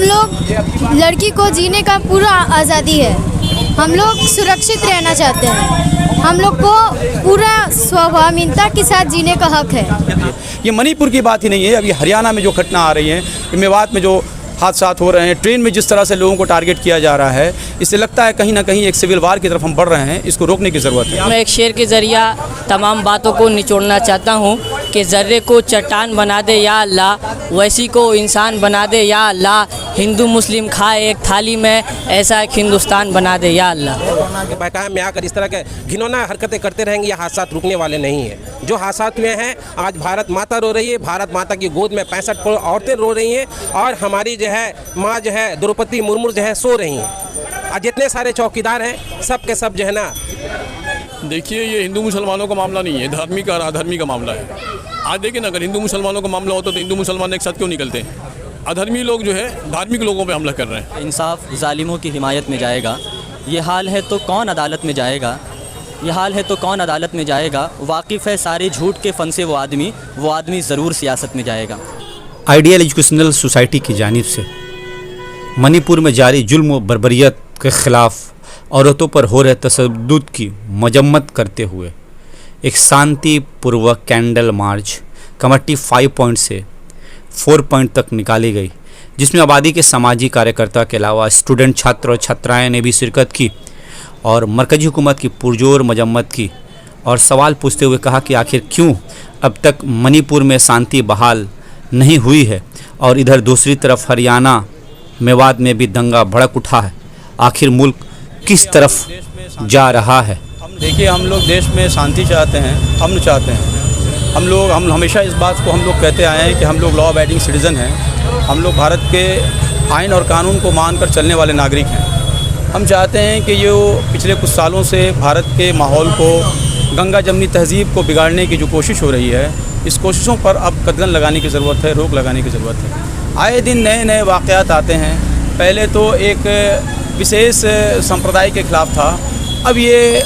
लोग लड़की को जीने का पूरा आज़ादी है। हम लोग सुरक्षित रहना चाहते हैं। हम लोग को पूरा स्वाभिमानता के साथ जीने का हक है। ये मणिपुर की बात ही नहीं है, अभी हरियाणा में जो घटना आ रही है, मेवात में जो हादसा हो रहे हैं, ट्रेन में जिस तरह से लोगों को टारगेट किया जा रहा है, इससे लगता है कहीं ना कहीं एक सिविल वार की तरफ हम बढ़ रहे हैं। इसको रोकने की ज़रूरत है। मैं एक शेर के ज़रिया तमाम बातों को निचोड़ना चाहता हूँ कि ज़र्रे को चट्टान बना दे या अल्लाह, वैसी को इंसान बना दे या अल्लाह, हिंदू मुस्लिम खाए एक थाली में, ऐसा एक हिंदुस्तान बना दे या अल्लाह। बहकाम में आकर इस तरह के घिनौना हरकतें करते रहेंगे, ये हादसा रुकने वाले नहीं है। जो हादसा हुए हैं, आज भारत माता रो रही है, भारत माता की गोद में 65 करोड़ औरतें रो रही हैं और हमारी जो है माँ जो है द्रौपदी मुर्मू जो है सो रही हैं। आज जितने सारे चौकीदार हैं सब के सब जो है ना, देखिए ये हिंदू मुसलमानों का मामला नहीं है, धार्मिक और अधर्मी का मामला है। आज देखिए ना, अगर हिंदू मुसलमानों का मामला होता तो हिंदू मुसलमान एक साथ क्यों निकलते हैं? अधर्मी लोग जो है धार्मिक लोगों पे हमला कर रहे हैं। इंसाफ जालिमों की हिमायत में जाएगा। ये हाल है तो कौन अदालत में जाएगा? ये हाल है तो कौन अदालत में जाएगा? वाकिफ़ है सारे झूठ के फन से वो आदमी ज़रूर सियासत में जाएगा। आइडियल एजुकेशनल सोसाइटी की जानिब से मणिपुर में जारी जुल्म व बर्बरियत के ख़िलाफ़ औरतों पर हो रहे तशद्दुद की मजम्मत करते हुए एक शांतिपूर्वक कैंडल मार्च कमेटी 5 पॉइंट से 4 पॉइंट तक निकाली गई, जिसमें आबादी के सामाजिक कार्यकर्ता के अलावा स्टूडेंट, छात्र और छात्राएँ ने भी शिरकत की और मरकज़ी हुकूमत की पुरजोर मजम्मत की और सवाल पूछते हुए कहा कि आखिर क्यों अब तक मणिपुर में शांति बहाल नहीं हुई है और इधर दूसरी तरफ हरियाणा मेवात में भी दंगा भड़क उठा है। आखिर मुल्क किस तरफ जा रहा है? देखिए, हम लोग देश में शांति चाहते हैं, अमन चाहते हैं। हम हमेशा इस बात को हम लोग कहते आए हैं कि हम लोग लॉ अबाइडिंग सिटीज़न हैं। हम लोग भारत के आइन और कानून को मानकर चलने वाले नागरिक हैं। हम चाहते हैं कि जो पिछले कुछ सालों से भारत के माहौल को, गंगा जमनी तहज़ीब को बिगाड़ने की जो कोशिश हो रही है, इस कोशिशों पर अब कदम लगाने की ज़रूरत है, रोक लगाने की ज़रूरत है। आए दिन नए नए वाक़यात आते हैं। पहले तो एक विशेष संप्रदाय के ख़िलाफ़ था, अब ये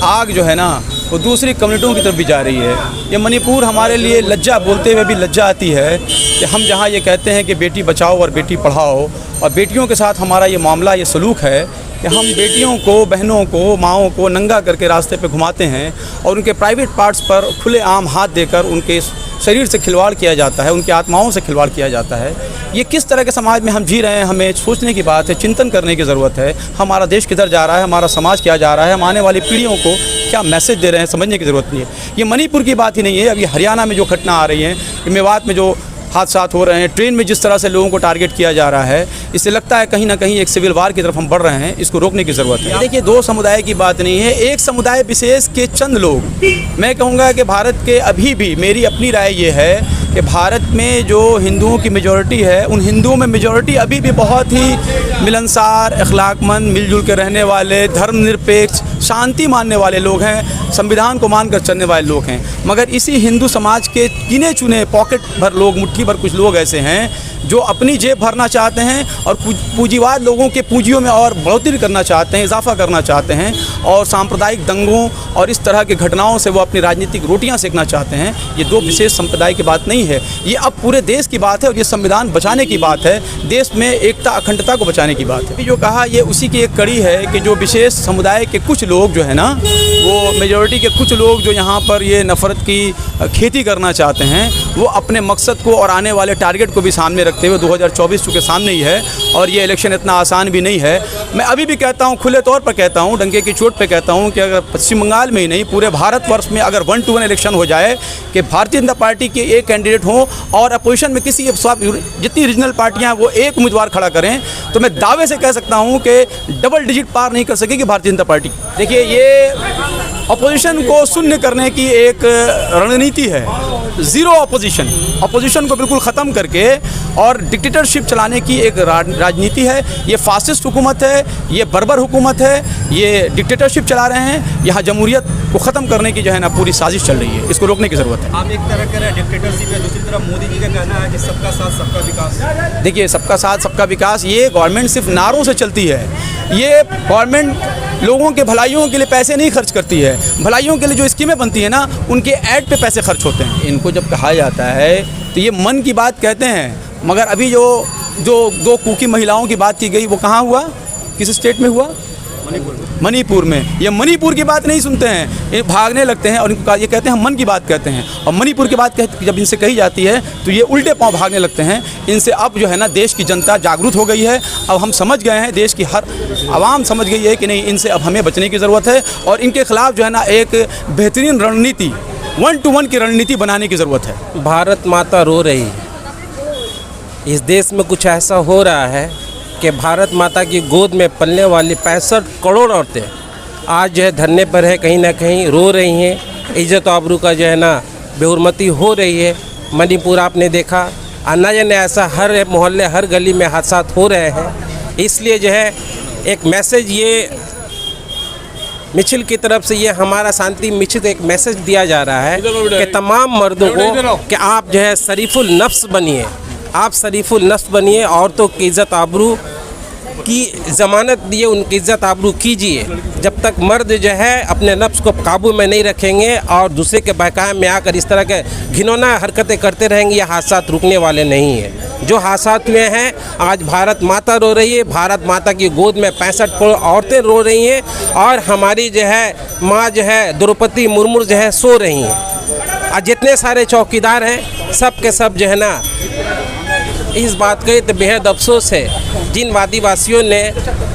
आग जो है ना वो दूसरी कम्युनिटियों की तरफ भी जा रही है। ये मणिपुर हमारे लिए लज्जा, बोलते हुए भी लज्जा आती है कि हम जहाँ ये कहते हैं कि बेटी बचाओ और बेटी पढ़ाओ, और बेटियों के साथ हमारा ये मामला, ये सलूक है कि हम बेटियों को, बहनों को, माँओं को नंगा करके रास्ते पे घुमाते हैं और उनके प्राइवेट पार्ट्स पर खुलेआम हाथ देकर उनके शरीर से खिलवाड़ किया जाता है, उनकी आत्माओं से खिलवाड़ किया जाता है। ये किस तरह के समाज में हम जी रहे हैं, हमें सोचने की बात है, चिंतन करने की ज़रूरत है। हमारा देश किधर जा रहा है, हमारा समाज क्या जा रहा है, हम आने वाली पीढ़ियों को क्या मैसेज दे रहे हैं, समझने की ज़रूरत नहीं है। ये मणिपुर की बात ही नहीं है, अभी हरियाणा में जो घटना आ रही है, मेवात में जो हादसा हो रहे हैं, ट्रेन में जिस तरह से लोगों को टारगेट किया जा रहा है, इससे लगता है कहीं ना कहीं एक सिविल वार की तरफ हम बढ़ रहे हैं। इसको रोकने की ज़रूरत है। देखिए, दो समुदाय की बात नहीं है, एक समुदाय विशेष के चंद लोग। मैं कहूँगा कि भारत के अभी भी, मेरी अपनी राय ये है कि भारत में जो हिंदुओं की मेजॉरिटी है, उन हिंदुओं में मेजॉरिटी अभी भी बहुत ही मिलनसार, अखलाकमंद, मिलजुल के रहने वाले, धर्मनिरपेक्ष, शांति मानने वाले लोग हैं, संविधान को मानकर चलने वाले लोग हैं। मगर इसी हिंदू समाज के गिने चुने पॉकेट भर लोग, मुट्ठी भर कुछ लोग ऐसे हैं जो अपनी जेब भरना चाहते हैं और पूंजीवाद लोगों के पूंजियों में और बढ़ोतरी करना चाहते हैं, इजाफा करना चाहते हैं और सांप्रदायिक दंगों और इस तरह की घटनाओं से वो अपनी राजनीतिक रोटियां सेकना चाहते हैं। ये दो विशेष संप्रदाय की बात नहीं है, ये अब पूरे देश की बात है और ये संविधान बचाने की बात है, देश में एकता, अखंडता को बचाने की बात है। जो कहा, ये उसी की एक कड़ी है कि जो विशेष समुदाय के कुछ लोग जो है ना, वो मेजॉरिटी के कुछ लोग जो यहाँ पर ये नफ़रत की खेती करना चाहते हैं, वो अपने मकसद को और आने वाले टारगेट को भी सामने रखते हुए 2024 चूँकि सामने ही है और ये इलेक्शन इतना आसान भी नहीं है। मैं अभी भी कहता हूँ, खुले तौर पर कहता हूँ, डंके की चोट पे कहता हूँ कि अगर पश्चिम बंगाल में ही नहीं, पूरे भारतवर्ष में अगर 1-to-1 इलेक्शन हो जाए कि भारतीय जनता पार्टी के एक कैंडिडेट हो और अपोजिशन में किसी जितनी रीजनल पार्टियाँ वो एक उम्मीदवार खड़ा करें, तो मैं दावे से कह सकता हूँ कि डबल डिजिट पार नहीं कर सकेगी भारतीय जनता पार्टी। देखिए, ये अपोजिशन को शून्य करने की एक रणनीति है, ज़ीरो अपोजिशन को बिल्कुल ख़त्म करके और डिक्टेटरशिप चलाने की एक राजनीति है। ये फासिस्ट हुकूमत है, ये बर्बर हुकूमत है, ये डिक्टेटरशिप चला रहे हैं। यहाँ जमहूरियत को ख़त्म करने की जो है ना पूरी साजिश चल रही है, इसको रोकने की ज़रूरत है। आप एक तरह कह रहे हैं डिक्टेटरशिप है, दूसरी तरफ मोदी जी का कहना है कि सबका साथ सबका विकास। देखिए, सबका साथ सबका विकास, ये गवर्नमेंट सिर्फ नारों से चलती है। ये गवर्नमेंट लोगों के भलाइयों के लिए पैसे नहीं खर्च करती है, भलाइयों के लिए जो स्कीमें बनती हैं ना, उनके ऐड पे पैसे खर्च होते हैं। इनको जब कहा जाता है तो ये मन की बात कहते हैं, मगर अभी जो जो 2 कुकी महिलाओं की बात की गई वो कहाँ हुआ, किस स्टेट में हुआ? मणिपुर में। ये मणिपुर की बात नहीं सुनते हैं, ये भागने लगते हैं और इनको ये कहते हैं हम मन की बात कहते हैं, और मणिपुर की बात जब इनसे कही जाती है तो ये उल्टे पांव भागने लगते हैं। इनसे अब जो है ना देश की जनता जागरूक हो गई है। अब हम समझ गए हैं, देश की हर आवाम समझ गई है कि नहीं, इनसे अब हमें बचने की ज़रूरत है और इनके खिलाफ जो है ना एक बेहतरीन रणनीति 1-to-1 की रणनीति बनाने की ज़रूरत है। भारत माता रो रही है। इस देश में कुछ ऐसा हो रहा है कि भारत माता की गोद में पलने वाली 65 करोड़ औरतें आज जो है धरने पर है, कहीं ना कहीं रो रही हैं। इज्जत आबरू का जो है ना बेहुरमती हो रही है। मणिपुर आपने देखा, न जाने ऐसा हर मोहल्ले हर गली में हादसा हो रहे हैं। इसलिए जो है एक मैसेज ये मिचिल की तरफ से ये हमारा शांति मिचिल एक मैसेज दिया जा रहा है कि तमाम मर्दों को कि आप जो है शरीफुल नफ्स बनिए, आप शरीफुल नफ्स बनिए, औरतों की इज़्ज़त आबरू की ज़मानत दिए, उनकी इज़्ज़त आबरू कीजिए। जब तक मर्द जो है अपने नफ्स को काबू में नहीं रखेंगे और दूसरे के बहकावे में आकर इस तरह के घिनौना हरकतें करते रहेंगे, ये हादसा रुकने वाले नहीं हैं। जो हादसा हुए हैं, आज भारत माता रो रही है, भारत माता की गोद में 65 करोड़ औरतें रो रही हैं और हमारी जो है माँ जो है द्रौपदी मुर्मू जो है सो रही हैं। और जितने सारे चौकीदार हैं सब के सब जो है ना इस बात का तो बेहद अफसोस है जिन आदिवासियों ने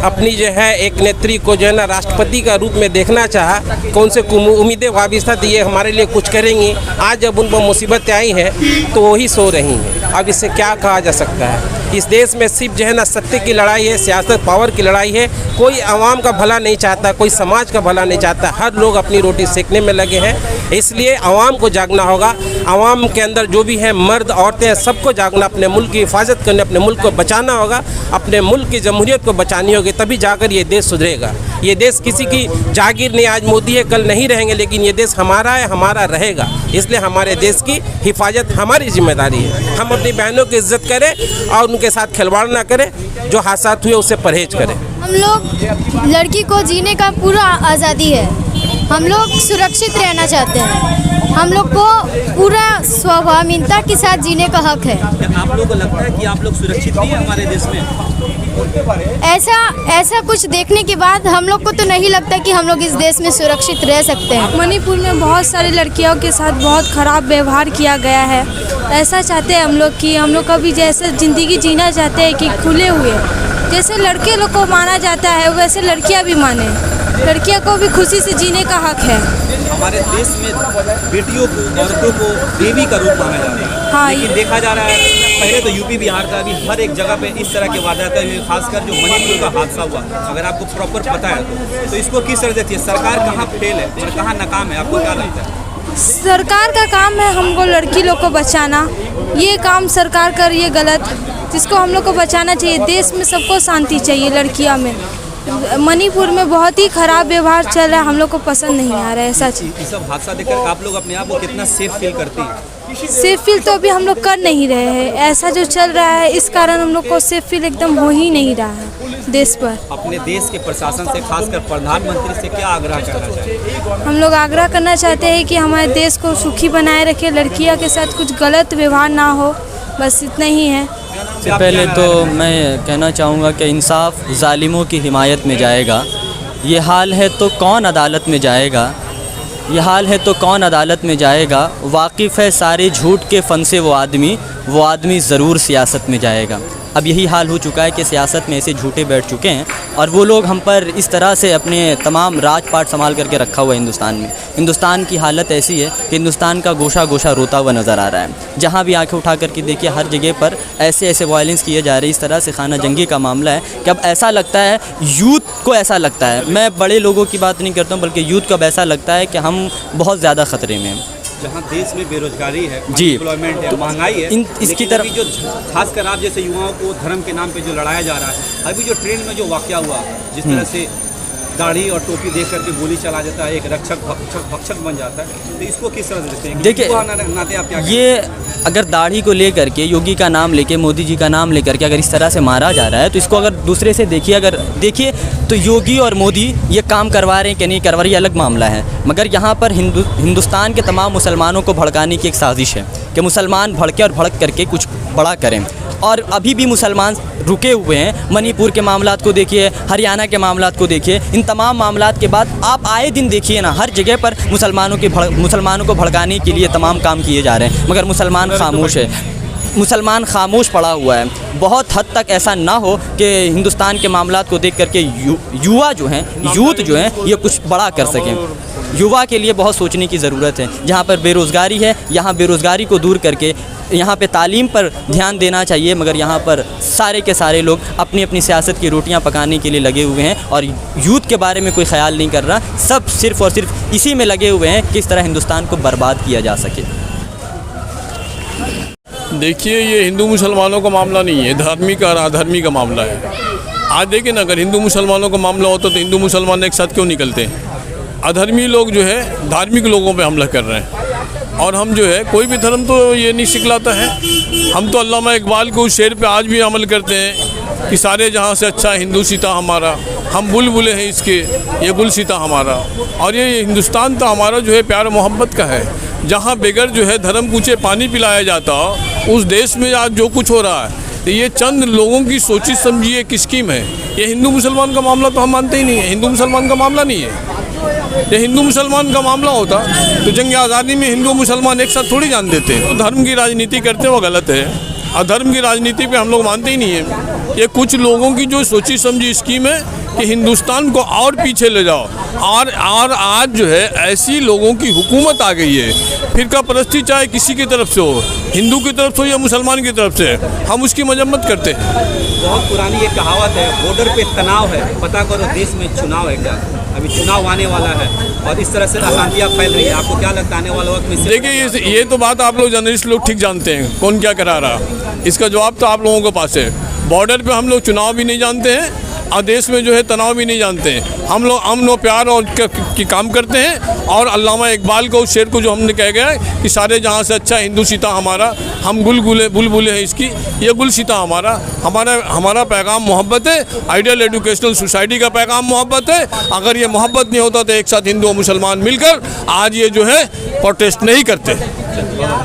अपनी जो है एक नेत्री को जो है ना राष्ट्रपति का रूप में देखना चाहा, कौन से उम्मीदें वाबिस्ता थी ये हमारे लिए कुछ करेंगी। आज जब उन पर मुसीबतें आई हैं तो वही सो रही हैं। अब इससे क्या कहा जा सकता है? इस देश में सिर्फ जो है ना सत्य की लड़ाई है, सियासत पावर की लड़ाई है। कोई आवाम का भला नहीं चाहता, कोई समाज का भला नहीं चाहता। हर लोग अपनी रोटी सेकने में लगे हैं। इसलिए आवाम को जागना होगा। आवाम के अंदर जो भी है मर्द औरतें हैं, सबको जागना, अपने मुल्क की हिफाजत करने, अपने मुल्क को बचाना होगा, अपने मुल्क की जमहूरियत को बचानी होगी, तभी जाकर ये देश सुधरेगा। ये देश किसी की जागीर नहीं, आज मोदी है कल नहीं रहेंगे, लेकिन ये देश हमारा है, हमारा रहेगा। इसलिए हमारे देश की हिफाजत हमारी जिम्मेदारी है। हम अपनी बहनों की इज्जत करें और उनके साथ खिलवाड़ ना करें। जो हादसा हुए उससे परहेज करें। हम लोग लड़की को जीने का पूरा आज़ादी है। हम लोग सुरक्षित रहना चाहते हैं। हम लोग को पूरा स्वाभिमानता के साथ जीने का हक है। आप लोगों को लगता है कि आप लोग सुरक्षित नहीं है हमारे देश में? ऐसा कुछ देखने के बाद हम लोग को तो नहीं लगता कि हम लोग इस देश में सुरक्षित रह सकते हैं। मणिपुर में बहुत सारी लड़कियों के साथ बहुत ख़राब व्यवहार किया गया है। ऐसा चाहते हैं हम लोग कि हम लोग कभी जैसे ज़िंदगी जीना चाहते हैं कि खुले हुए, जैसे लड़के लोग को माना जाता है वैसे लड़कियां भी माने। लड़कियों को भी खुशी से जीने का हक है। हमारे देश में बेटियों को, औरतों को देवी का रूप माना जाता है। हाँ, लेकिन देखा जा रहा है पहले तो यूपी बिहार का भी हर एक जगह पे इस तरह के वारदातें हुई, खासकर जो मणिपुर का हादसा हुआ, अगर आपको प्रॉपर पता है तो इसको किस तरह देखिए, सरकार कहाँ फेल है और कहाँ नाकाम है, आपको क्या लगता है? सरकार का काम है हमको लड़की लोग को बचाना। ये काम सरकार कर रही है गलत, जिसको हम लोग को बचाना चाहिए। देश में सबको शांति चाहिए। लड़कियां में मणिपुर में बहुत ही ख़राब व्यवहार चल रहा है, हम लोग को पसंद नहीं आ रहा है ऐसा चीज़। ये सब हादसा देखकर आप लोग अपने आप को कितना सेफ फील करती हैं? सेफ फील तो अभी हम लोग कर नहीं रहे हैं। ऐसा जो चल रहा है इस कारण हम लोग को सेफ फील एकदम हो ही नहीं रहा है देश पर। अपने देश के प्रशासन से, खासकर प्रधानमंत्री से क्या आग्रह करना चाहिए? हम लोग आग्रह करना चाहते हैं कि हमारे देश को सुखी बनाए रखे, लड़कियों के साथ कुछ गलत व्यवहार ना हो, बस इतना ही है। सबसे पहले तो मैं कहना चाहूँगा कि इंसाफ जालिमों की हिमायत में जाएगा। ये हाल है तो कौन अदालत में जाएगा, ये हाल है तो कौन अदालत में जाएगा। वाकिफ़ है सारे झूठ के फन से वो आदमी ज़रूर सियासत में जाएगा। अब यही हाल हो चुका है कि सियासत में ऐसे झूठे बैठ चुके हैं और वो लोग हम पर इस तरह से अपने तमाम राजपाट संभाल करके रखा हुआ है। हिंदुस्तान की हालत ऐसी है कि हिंदुस्तान का गोशा गोशा रोता हुआ नज़र आ रहा है। जहाँ भी आंखें उठा करके देखिए, हर जगह पर ऐसे वायलेंस किए जा रहे हैं। इस तरह से खाना जंगी का मामला है कि अब ऐसा लगता है, यूथ को ऐसा लगता है, मैं बड़े लोगों की बात नहीं करता हूँ, बल्कि यूथ को अब ऐसा लगता है कि हम बहुत ज़्यादा ख़तरे में हैं। जहाँ देश में बेरोजगारी है, जी, एम्प्लॉयमेंट है, महंगाई है, इसकी तरफ जो खासकर आप जैसे युवाओं को धर्म के नाम पे जो लड़ाया जा रहा है, अभी जो ट्रेन में जो वाकया हुआ, जिस तरह से दाढ़ी और टोपी देख करके गोली चला जाता है, एक भक्षक बन जाता है, तो इसको किस तरह से देखते हैं? देखिए, नाते आप क्या ये अगर दाढ़ी को लेकर के, योगी का नाम लेके, मोदी जी का नाम लेकर के अगर इस तरह से मारा जा रहा है, तो इसको अगर दूसरे से देखिए तो योगी और मोदी ये काम करवा रहे हैं कि नहीं करवा रहे, ये अलग मामला है। मगर यहाँ पर हिंदुस्तान के तमाम मुसलमानों को भड़काने की एक साजिश है कि मुसलमान भड़के और भड़क करके कुछ बड़ा करें। और अभी भी मुसलमान रुके हुए हैं। मणिपुर के मामलात को देखिए, हरियाणा के मामलात को देखिए, इन तमाम मामलात के बाद आप आए दिन देखिए ना, हर जगह पर मुसलमानों को भड़काने के लिए तमाम काम किए जा रहे हैं, मगर मुसलमान खामोश है, मुसलमान खामोश पड़ा हुआ है। बहुत हद तक ऐसा ना हो कि हिंदुस्तान के मामलात को देख करके युवा जो हैं, यूथ जो हैं, ये कुछ बड़ा कर सकें। युवा के लिए बहुत सोचने की ज़रूरत है। जहाँ पर बेरोज़गारी है, यहाँ बेरोज़गारी को दूर करके यहाँ पे तालीम पर ध्यान देना चाहिए, मगर यहाँ पर सारे के सारे लोग अपनी अपनी सियासत की रोटियाँ पकाने के लिए लगे हुए हैं और यूथ के बारे में कोई ख्याल नहीं कर रहा। सब सिर्फ़ और सिर्फ इसी में लगे हुए हैं, किस तरह हिंदुस्तान को बर्बाद किया जा सके। देखिए, ये हिंदू मुसलमानों का मामला नहीं है, धार्मिक और अधार्मिक का मामला है। आज देखिए ना, अगर हिंदू मुसलमानों का मामला होता तो हिंदू मुसलमान एक साथ क्यों निकलते हैं? अधर्मी लोग जो है धार्मिक लोगों पे हमला कर रहे हैं। और हम जो है, कोई भी धर्म तो ये नहीं सिखलाता है। हम तो अल्लामा इकबाल के उस शेर पे आज भी अमल करते हैं कि सारे जहाँ से अच्छा हिंदू सीता हमारा, हम बुलबुले हैं इसके, ये गुल सीता हमारा। और ये हिंदुस्तान तो हमारा जो है प्यार मोहब्बत का है, जहाँ बगैर जो है धर्म पूछे पानी पिलाया जाता, उस देश में आज जो कुछ हो रहा है, तो ये चंद लोगों की सोची समझी एक स्कीम है। ये हिंदू मुसलमान का मामला तो हम मानते ही नहीं है, हिंदू मुसलमान का मामला नहीं है। ये हिंदू मुसलमान का मामला होता तो जंग आज़ादी में हिंदू मुसलमान एक साथ थोड़ी जान देते। तो धर्म की राजनीति करते वो गलत है, और धर्म की राजनीति पे हम लोग मानते ही नहीं है। ये कुछ लोगों की जो सोची समझी स्कीम है कि हिंदुस्तान को और पीछे ले जाओ। और आज जो है ऐसी लोगों की हुकूमत आ गई है, फिरका परस्ती चाहे किसी की तरफ से हो, हिंदू की तरफ से हो या मुसलमान की तरफ से, हम उसकी मजम्मत करते हैं। बहुत पुरानी ये कहावत है, बॉर्डर पे तनाव है, पता करो देश में चुनाव है क्या। अभी चुनाव आने वाला है और इस तरह से अशांतियाँ फैल रही है। आपको क्या लगता है आने वाले वक्त में? देखिए, ये तो बात आप लोग जर्नलिस्ट लोग ठीक जानते हैं कौन क्या करा रहा। इसका जवाब तो आप लोगों के पास है। बॉर्डर पे हम लोग चुनाव भी नहीं जानते हैं और देश में जो है तनाव भी नहीं जानते हैं। हम लोग अमन और प्यार और की काम करते हैं। और अल्लामा इकबाल को उस शेर को जो हमने कह गया है कि सारे जहाँ से अच्छा हिंदू सीता हमारा, हम बुलबुले हैं इसकी, ये गुल सीता हमारा पैगाम मोहब्बत है। आइडियल एजुकेशनल सोसाइटी का पैगाम मोहब्बत है। अगर ये मोहब्बत नहीं होता तो एक साथ हिंदू और मुसलमान मिलकर आज ये जो है प्रोटेस्ट नहीं करते।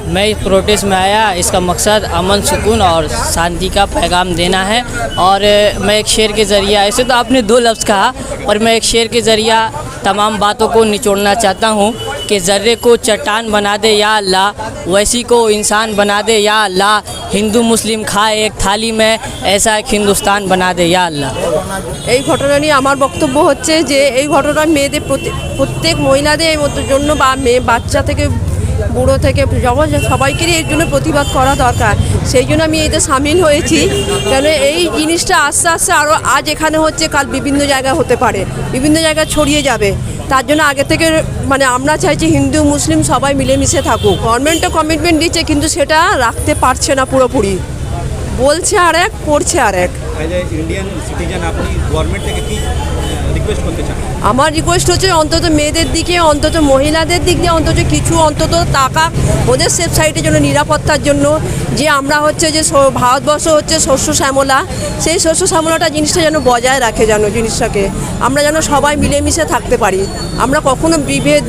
मैं इस प्रोटेस्ट में आया, इसका मकसद अमन, सुकून और शांति का पैगाम देना है। और मैं एक शेर के ज़रिया, ऐसे तो आपने 2 लफ्ज़ कहा, और मैं एक शेर के ज़रिया तमाम बातों को निचोड़ना चाहता हूँ कि ज़र्रे को चट्टान बना दे या अल्लाह, वैसी को इंसान बना दे या अल्लाह, हिंदू मुस्लिम खाए एक थाली में, ऐसा एक हिंदुस्तान बना दे या अल्लाह। এই ঘটনা নিয়ে আমার বক্তব্য হচ্ছে যে এই ঘটনা মেয়েদের প্রত্যেক মহিলাদের জন্য বা মেয়ে বাচ্চা থেকে বুড়ো থেকে সবাইকেরই এর জন্য প্রতিবাদ করা দরকার। সেই জন্য আমি এতে সামিল হয়েছি। কেন এই জিনিসটা আস্তে আস্তে আরও আজ এখানে হচ্ছে, কাল বিভিন্ন জায়গায় হতে পারে, বিভিন্ন জায়গায় ছড়িয়ে যাবে। তার জন্য আগে থেকে মানে আমরা চাইছি হিন্দু মুসলিম সবাই মিলেমিশে থাকুক। গভর্নমেন্টও কমিটমেন্ট দিচ্ছে কিন্তু সেটা রাখতে পারছে না পুরোপুরি, বলছে আর এক, করছে আর এক। ইন্ডিয়ান সিটিজেন আপনি গভর্নমেন্ট থেকে কি রিকোয়েস্ট করতে চান? আমার রিকোয়েস্ট হচ্ছে অন্তত মেয়েদের দিকে, অন্তত মহিলাদের দিক দিয়ে অন্তত কিছু অন্তত টাকা ওদের সেফ সাইডের জন্য, নিরাপত্তার জন্য। যে আমরা হচ্ছে যে ভারতবর্ষ হচ্ছে শস্য শ্যামলা, সেই শস্য শ্যামলাটা জিনিসটা যেন বজায় রাখে, যেন জিনিসটাকে আমরা যেন সবাই মিলেমিশে থাকতে পারি। আমরা কখনো বিভেদ